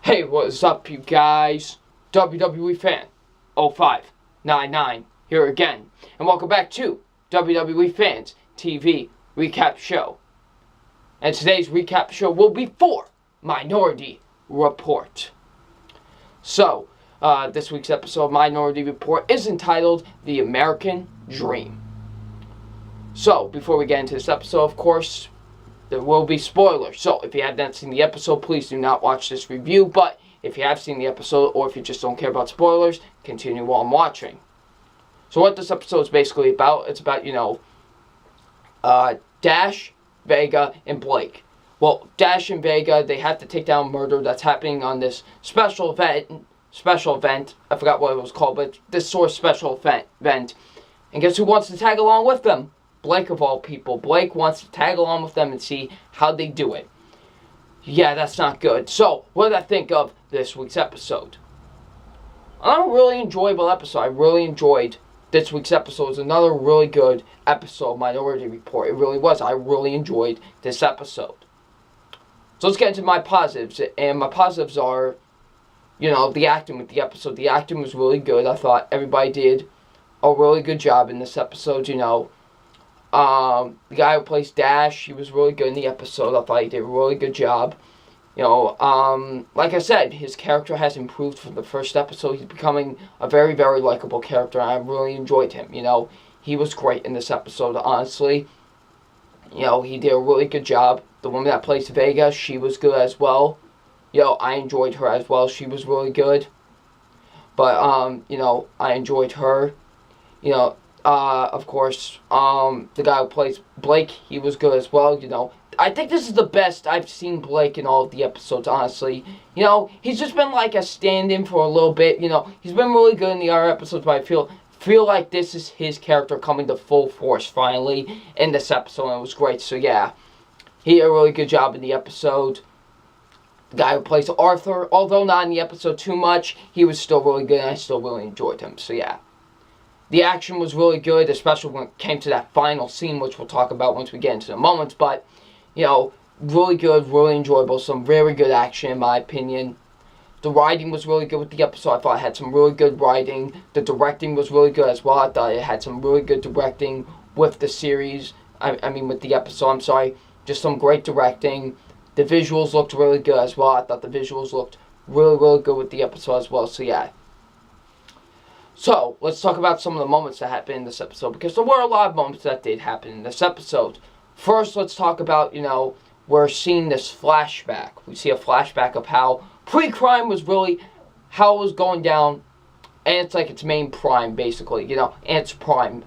Hey, what's up, you guys? WWE Fan 0599 here again, and welcome back to WWE Fans TV Recap Show. And today's recap show will be for Minority Report. So, this week's episode of Minority Report is entitled The American Dream. So, before we get into this episode, of course, there will be spoilers. So, if you have not seen the episode, please do not watch this review. But if you have seen the episode, or if you just don't care about spoilers, continue while I'm watching. So, what this episode is basically about, it's about, Dash, Vega, and Blake. Well, Dash and Vega, they have to take down a murder that's happening on this special event. I forgot what it was called, but this sort of special event. And guess who wants to tag along with them? Blake, of all people. Blake wants to tag along with them and see how they do it. Yeah, that's not good. So, what did I think of this week's episode? Another really enjoyable episode. I really enjoyed this week's episode. It was another really good episode of Minority Report. It really was. I really enjoyed this episode. So let's get into my positives. And my positives are, the acting with the episode. The acting was really good. I thought everybody did a really good job in this episode, The guy who plays Dash, he was really good in the episode. I thought he did a really good job. Like I said, his character has improved from the first episode. He's becoming a very, very likable character, and I really enjoyed him. He was great in this episode, honestly. He did a really good job. The woman that plays Vega, she was good as well. I enjoyed her as well. She was really good. But, I enjoyed her. Of course, the guy who plays Blake, he was good as well, I think this is the best I've seen Blake in all of the episodes, honestly. He's just been like a stand-in for a little bit, He's been really good in the other episodes, but I feel like this is his character coming to full force, finally, in this episode, and it was great. So, yeah, he did a really good job in the episode. The guy who plays Arthur, although not in the episode too much, he was still really good, and I still really enjoyed him, so yeah. The action was really good, especially when it came to that final scene, which we'll talk about once we get into the moments. But, really good, really enjoyable. Some very good action, in my opinion. The writing was really good with the episode. I thought it had some really good writing. The directing was really good as well. I thought it had some really good directing with the series. With the episode, I'm sorry. Just some great directing. The visuals looked really good as well. I thought the visuals looked really, really good with the episode as well. So, yeah. So, let's talk about some of the moments that happened in this episode, because there were a lot of moments that did happen in this episode. First, let's talk about, we're seeing this flashback. We see a flashback of how pre-crime was really, how it was going down, and it's like its main prime, basically, and it's prime.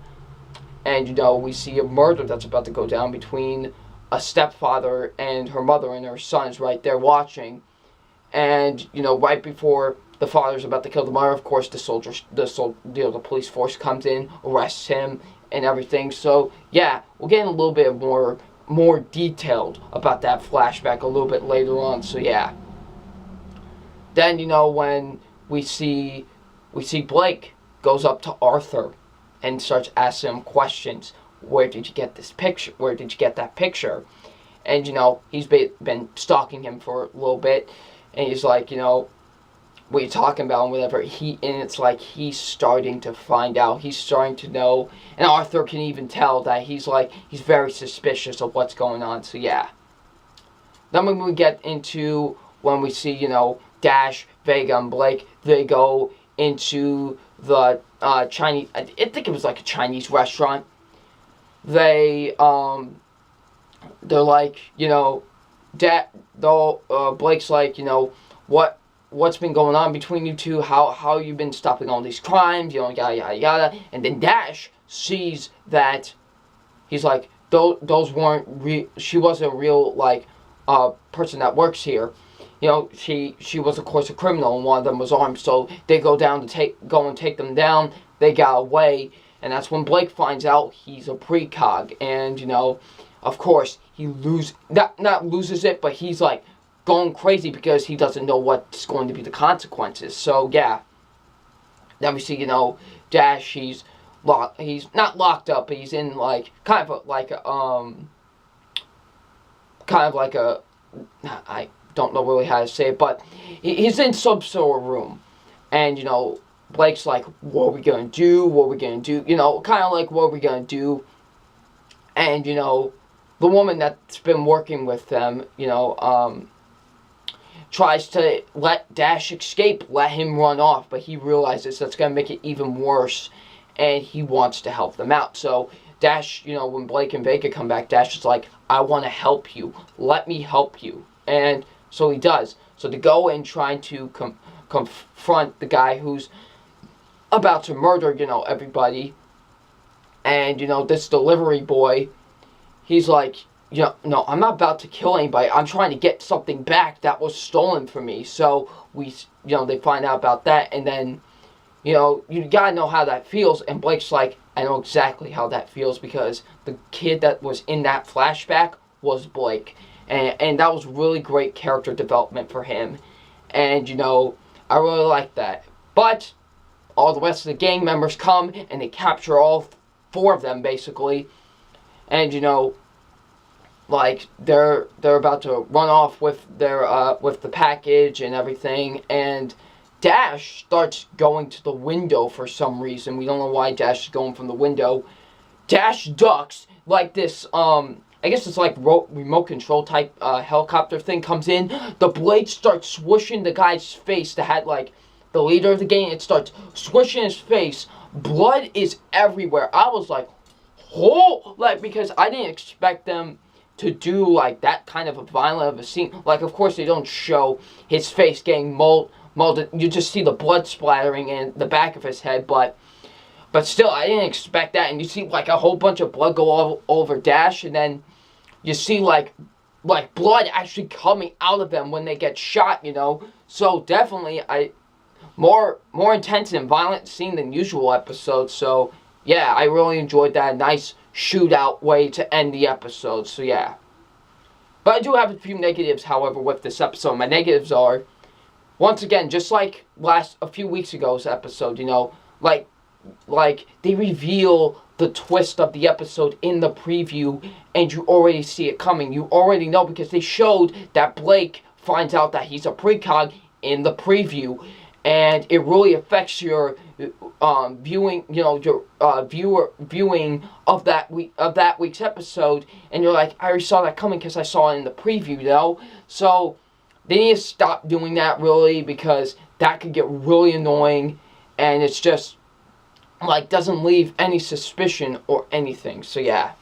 And, we see a murder that's about to go down between a stepfather and her mother, and her son's right there watching. And, right before the father's about to kill the mother, of course, the police force comes in, arrests him, and everything. So, yeah, we'll get a little bit more detailed about that flashback a little bit later on. So, yeah. Then, when we see Blake goes up to Arthur and starts asking him questions. Where did you get this picture? Where did you get that picture? And, he's been stalking him for a little bit. And he's like, what are you talking about and whatever. And it's like he's starting to find out. He's starting to know. And Arthur can even tell that he's very suspicious of what's going on. So, yeah. Then when we get into when we see, Dash, Vega, and Blake, they go into the Chinese, I think it was like a Chinese restaurant. They're like, Blake's like, what's been going on between you two? How you been stopping all these crimes? Yada yada yada. And then Dash sees that he's like, those weren't real. She wasn't a real person that works here. She was of course a criminal, and one of them was armed. So they go and take them down. They got away, and that's when Blake finds out he's a precog, and of course he not loses it, but he's like going crazy because he doesn't know what's going to be the consequences. So, yeah. Then we see, Dash, he's not locked up, but he's in, kind of like a don't know really how to say it, but he's in some sort of room, and Blake's like, what are we gonna do? What are we gonna do? Kind of like, what are we gonna do? And the woman that's been working with them, tries to let Dash escape, let him run off, but he realizes that's going to make it even worse, and he wants to help them out. So Dash, when Blake and Vega come back, Dash is like, I want to help you. Let me help you. And so he does. So to go in trying to confront the guy who's about to murder, everybody, and, this delivery boy, he's like, no, I'm not about to kill anybody. I'm trying to get something back that was stolen from me. So they find out about that, and then, you gotta know how that feels. And Blake's like, I know exactly how that feels, because the kid that was in that flashback was Blake, and that was really great character development for him, and I really like that. But all the rest of the gang members come and they capture all 4 of them basically, and like they're about to run off with their with the package and everything, and Dash starts going to the window for some reason. We don't know why Dash is going from the window. Dash ducks, like this I guess it's like remote control type helicopter thing comes in. The blade starts swooshing the guy's face that had like the leader of the gang. It starts swooshing his face. Blood is everywhere. I was like, oh, like, because I didn't expect them to do like that kind of a violent of a scene. Like, of course they don't show his face getting molded. You just see the blood splattering in the back of his head, but still, I didn't expect that. And you see like a whole bunch of blood go all over Dash, and then you see like blood actually coming out of them when they get shot, So definitely more intense and violent scene than usual episodes. So yeah, I really enjoyed that. Nice shootout way to end the episode. So yeah. But I do have a few negatives, however, with this episode. My negatives are, once again, just like a few weeks ago's episode, like they reveal the twist of the episode in the preview, and you already see it coming. You already know, because they showed that Blake finds out that he's a precog in the preview, and it really affects your viewing, your viewing of that week's episode, and you're like, I already saw that coming because I saw it in the preview, So they need to stop doing that, really, because that could get really annoying, and it's just like doesn't leave any suspicion or anything. So yeah.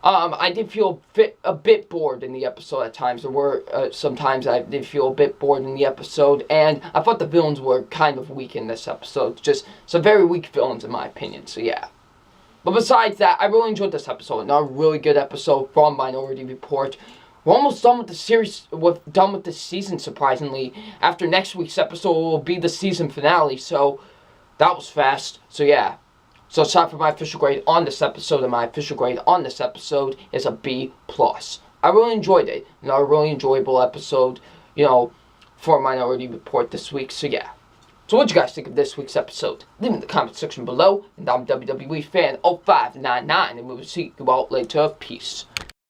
I did feel a bit bored in the episode at times. There were sometimes I did feel a bit bored in the episode, and I thought the villains were kind of weak in this episode. Just some very weak villains in my opinion, so yeah. But besides that, I really enjoyed this episode. Another really good episode from Minority Report. We're almost done with the series, done with the season, surprisingly. After next week's episode will be the season finale, so that was fast. So yeah. So it's time for my official grade on this episode, and my official grade on this episode is a B+. I really enjoyed it. Another really enjoyable episode, for Minority Report this week. So yeah. So what do you guys think of this week's episode? Leave in the comment section below. And I'm WWE Fan 0599, and we will see you all later. Peace.